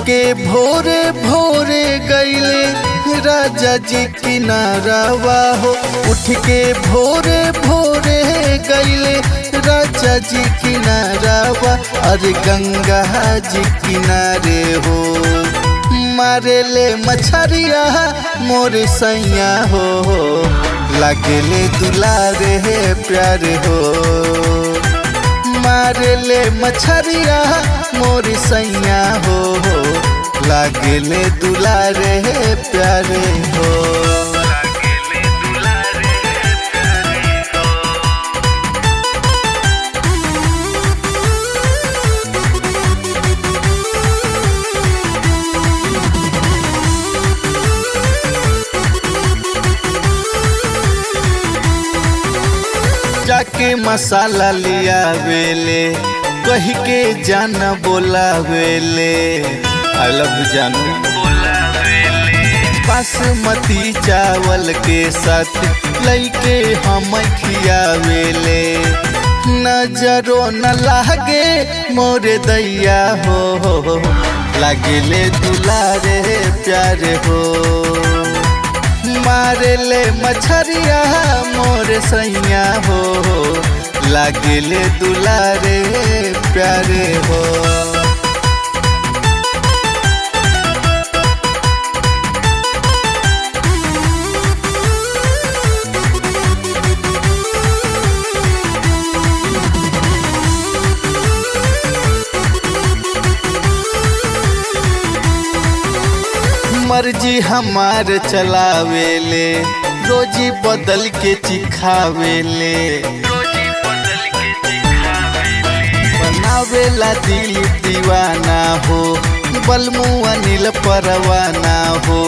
के भोरे भोरे गईले राजा जी किनारावा हो। उठ के भोरे भोरे गईले राजा जी किनारावा, अरे गंगा जी किनारे हो। मारे ले मछरिया मोर सैया हो, लागेले दुलारे प्यारे हो। मारे ले मछरिया मोर सैया हो, लागेले दुलारे प्यारे हो। जाके मसाला लिया वेले, कही के जाना बोला वेले, आई लव जानू। बासमती चावल के साथ लइके हम खियावेले, नजरो न लागे मोरे दैया हो, लागेले दुलारे प्यारे हो। मारे ले मछरिया मोर सैया हो, लागेले दुलारे प्यारे हो। मर्जी हमार चलावेले, रोजी बदल के चिखावेले, बनावेला दिल दीवाना हो, बलमुआ नील परवाना हो।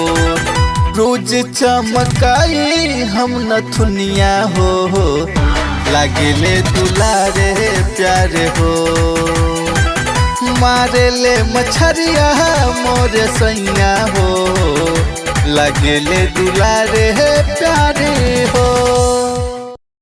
रोज चमकाई हम नथुनिया हो, लागेले दुलारे प्यारे हो। मारे ले मछरिया मोर सैया हो, लागेले दुलारे प्यारे हो।